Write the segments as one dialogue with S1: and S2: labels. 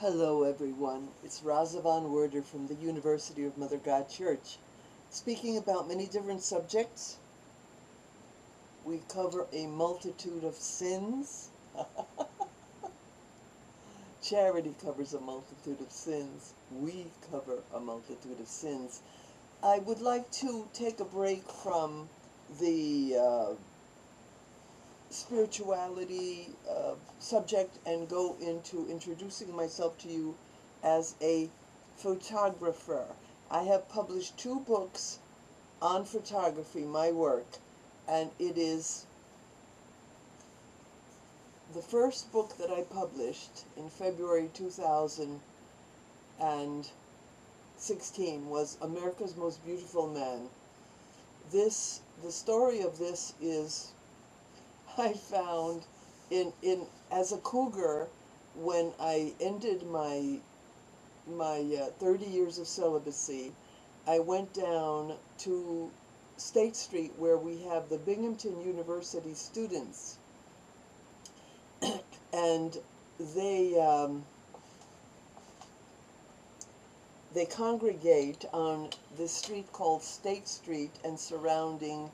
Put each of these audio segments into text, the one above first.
S1: Hello everyone, it's Raza von Werder from the University of Mother God Church. Speaking about many different subjects, we cover a multitude of sins. Charity covers a multitude of sins. We cover a multitude of sins. I would like to take a break from the spirituality subject and go into introducing myself to you as a photographer. I have published 2 books on photography, my work, and it is the first book that I published in February 2016 was America's Most Beautiful Man. The story of this is I found as a cougar, when I ended my 30 years of celibacy, I went down to State Street where we have the Binghamton University students, and they congregate on this street called State Street and surrounding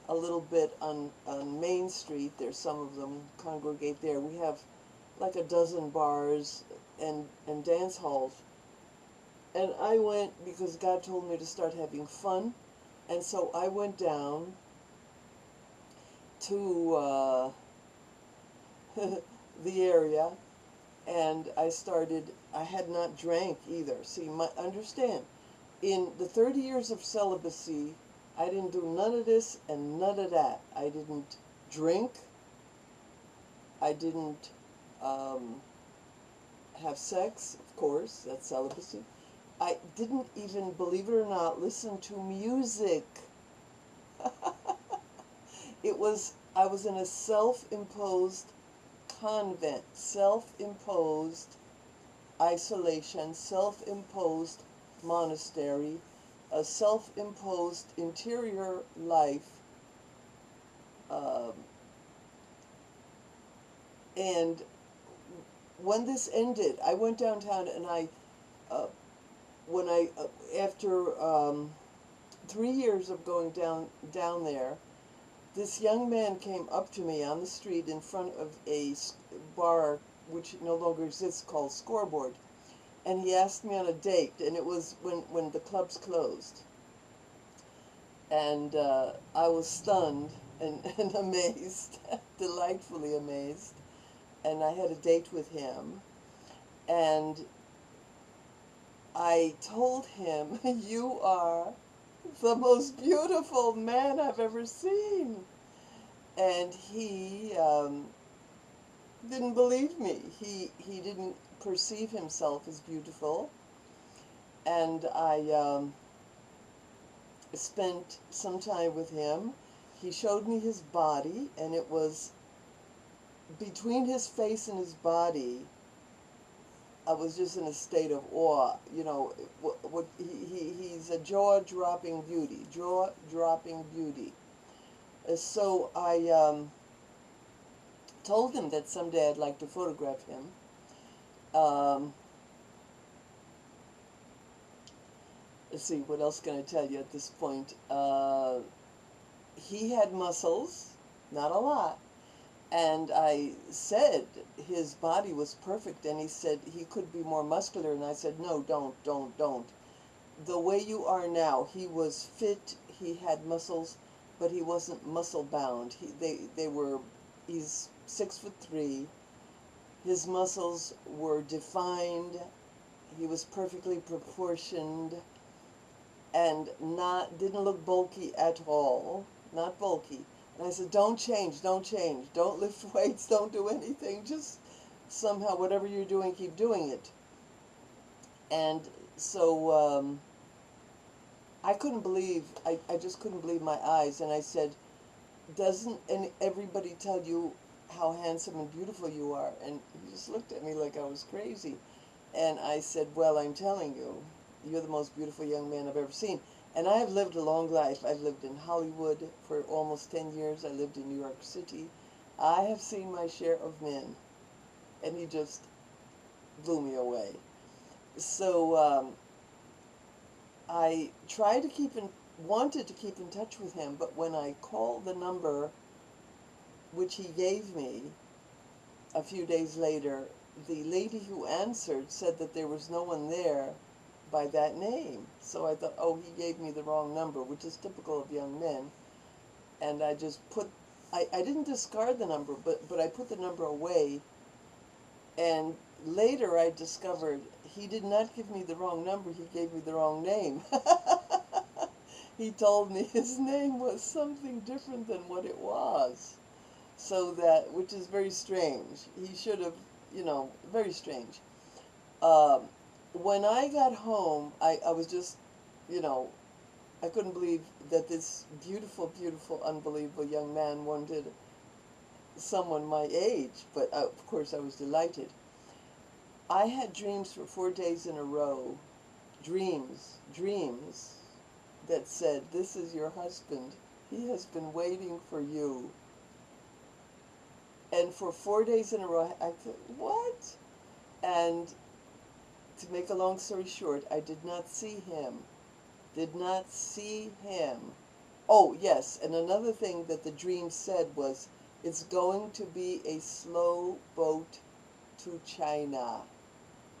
S1: a little bit on Main Street. There's some of them congregate there. We have like a dozen bars and dance halls. And I went because God told me to start having fun. And so I went down to the area, and I had not drank either. See, understand, in the 30 years of celibacy, I didn't do none of this and none of that. I didn't drink. I didn't have sex, of course, that's celibacy. I didn't even, believe it or not, listen to music. I was in a self-imposed convent, self-imposed isolation, self-imposed monastery, a self-imposed interior life, and when this ended, I went downtown and after 3 years of going down there, this young man came up to me on the street in front of a bar which no longer exists called Scoreboard. And he asked me on a date, and it was when the clubs closed. And I was stunned and amazed, delightfully amazed. And I had a date with him. And I told him, "You are the most beautiful man I've ever seen." And he didn't believe me. He didn't perceive himself as beautiful. And I spent some time with him. He showed me his body, and it was between his face and his body, I was just in a state of awe. You know, he's a jaw-dropping beauty, jaw-dropping beauty. So I told him that someday I'd like to photograph him. Let's see, what else can I tell you at this point? He had muscles, not a lot. And I said his body was perfect, and he said he could be more muscular, and I said, no, don't. The way you are now, he was fit, he had muscles, but he wasn't muscle bound. He's 6'3". His muscles were defined, he was perfectly proportioned, and didn't look bulky at all, not bulky. And I said, don't change, don't lift weights, don't do anything, just somehow, whatever you're doing, keep doing it. And so I just couldn't believe my eyes, and I said, doesn't everybody tell you how handsome and beautiful you are? And he just looked at me like I was crazy. And I said, well, I'm telling you, you're the most beautiful young man I've ever seen. And I have lived a long life. I've lived in Hollywood for almost 10 years. I lived in New York City. I have seen my share of men. And he just blew me away. So I tried to wanted to keep in touch with him, but when I called the number which he gave me a few days later, the lady who answered said that there was no one there by that name. So I thought, oh, he gave me the wrong number, which is typical of young men. And I just I didn't discard the number, but I put the number away. And later I discovered he did not give me the wrong number, he gave me the wrong name. He told me his name was something different than what it was. So that, which is very strange. He should have, very strange. Um, when I got home, I was just, you know, I couldn't believe that this beautiful, beautiful, unbelievable young man wanted someone my age, but of course I was delighted. I had dreams for 4 days in a row, dreams that said, "This is your husband. He has been waiting for you." And for 4 days in a row, I thought, what? And to make a long story short, I did not see him. Did not see him. Oh, yes, and another thing that the dream said was, it's going to be a slow boat to China.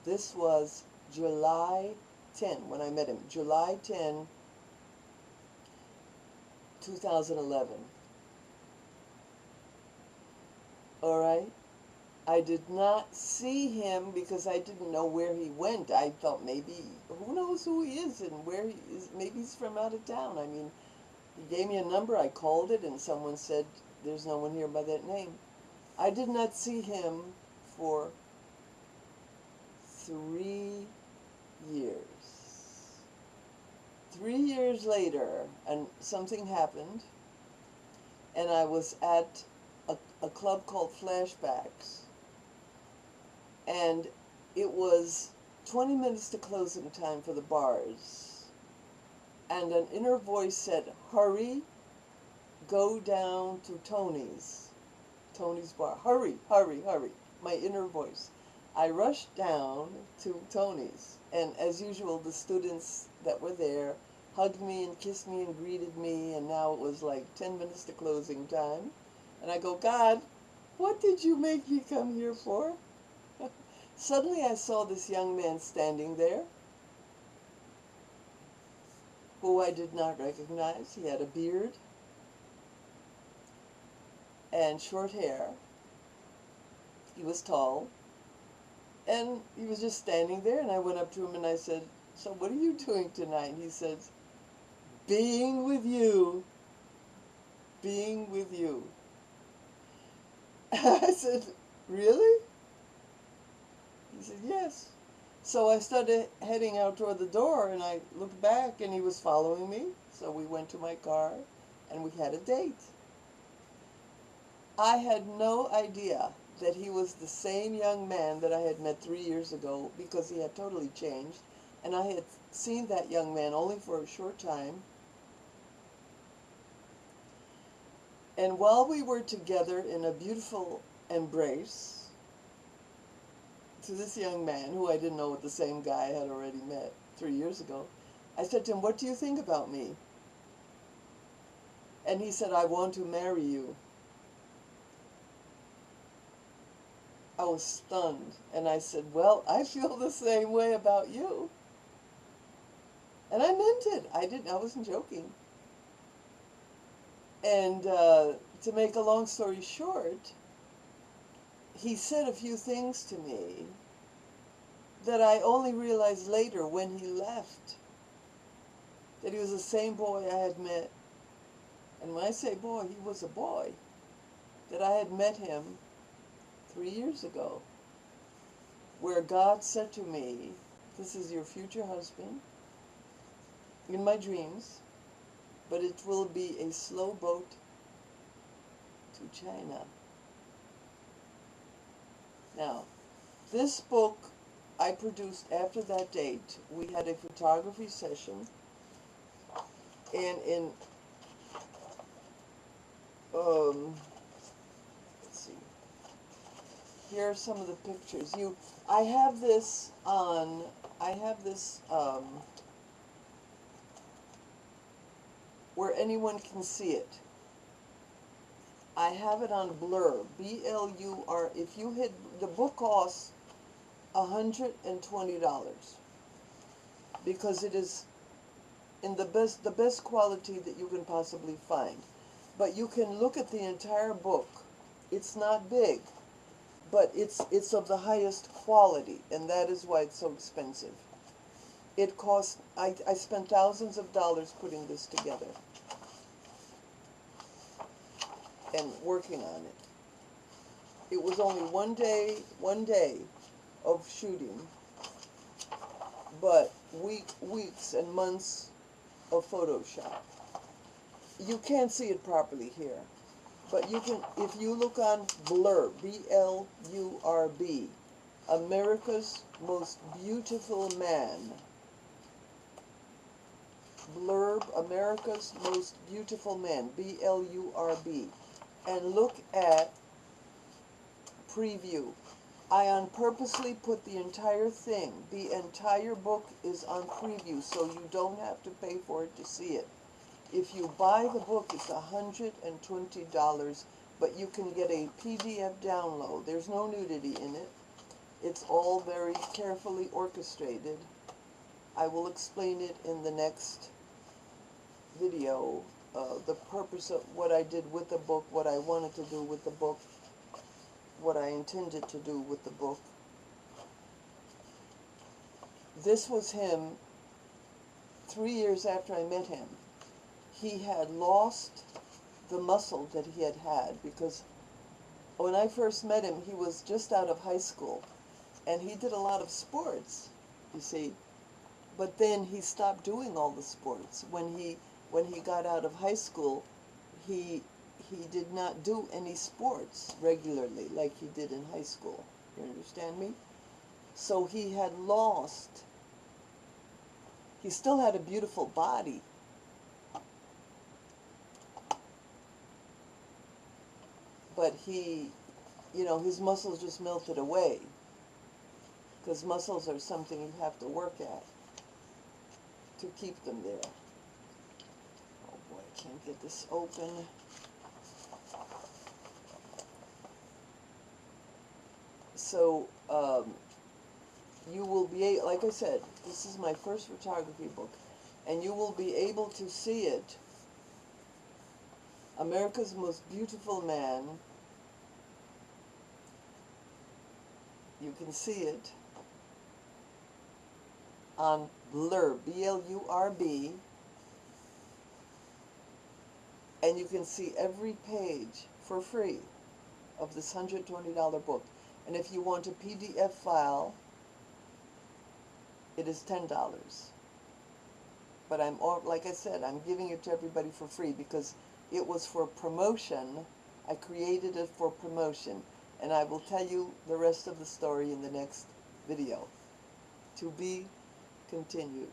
S1: This was July 10, when I met him. July 10, 2011. All right? I did not see him because I didn't know where he went. I thought maybe, who knows who he is and where he is. Maybe he's from out of town. I mean, he gave me a number. I called it and someone said, there's no one here by that name. I did not see him for 3 years. 3 years later, and something happened, and I was at a club called Flashbacks, and it was 20 minutes to closing time for the bars, and an inner voice said, hurry, go down to Tony's bar, hurry, hurry, hurry, my inner voice. I rushed down to Tony's, and as usual, the students that were there hugged me and kissed me and greeted me, and now it was like 10 minutes to closing time. And I go, God, what did you make me come here for? Suddenly I saw this young man standing there, who I did not recognize. He had a beard and short hair. He was tall. And he was just standing there, and I went up to him and I said, so what are you doing tonight? And he said, being with you. Being with you. I said, really? He said, yes. So I started heading out toward the door, and I looked back, and he was following me. So we went to my car, and we had a date. I had no idea that he was the same young man that I had met 3 years ago, because he had totally changed, and I had seen that young man only for a short time. And while we were together in a beautiful embrace to this young man, who I didn't know was the same guy I had already met 3 years ago, I said to him, what do you think about me? And he said, I want to marry you. I was stunned, and I said, well, I feel the same way about you. And I meant it. I wasn't joking. And to make a long story short, he said a few things to me that I only realized later when he left, that he was the same boy I had met. And when I say boy, he was a boy, that I had met him 3 years ago, where God said to me, this is your future husband, in my dreams, but it will be a slow boat to China. Now, this book I produced after that date. We had a photography session, and in, let's see, here are some of the pictures. I have this on, where anyone can see it. I have it on Blur, B-L-U-R. If you hit, the book costs $120 because it is in the best quality that you can possibly find. But you can look at the entire book. It's not big, but it's of the highest quality, and that is why it's so expensive. It cost, I spent thousands of dollars putting this together and working on it. It was only one day of shooting, but weeks and months of Photoshop. You can't see it properly here, but you can, if you look on Blur, B-L-U-R-B, America's Most Beautiful Man. Blurb, America's Most Beautiful Man, B-L-U-R-B, and look at preview. I purposely put the entire thing, the entire book is on preview, so you don't have to pay for it to see it. If you buy the book, it's $120, but you can get a PDF download. There's no nudity in it. It's all very carefully orchestrated. I will explain it in the next video, the purpose of what I did with the book, what I wanted to do with the book, what I intended to do with the book. This was him 3 years after I met him. He had lost the muscle that he had because when I first met him, he was just out of high school, and he did a lot of sports, you see, but then he stopped doing all the sports. When he got out of high school, he did not do any sports regularly like he did in high school. You understand me? So he had lost, he still had a beautiful body, but he, you know, his muscles just melted away, because muscles are something you have to work at to keep them there. Oh boy, I can't get this open. So, you will be, like I said, this is my first photography book, and you will be able to see it, America's Most Beautiful Man. You can see it on Blur, B-L-U-R-B, and you can see every page for free of this $120 book. And if you want a PDF file, it is $10. But like I said, I'm giving it to everybody for free because it was for promotion. I created it for promotion, and I will tell you the rest of the story in the next video. To be continued.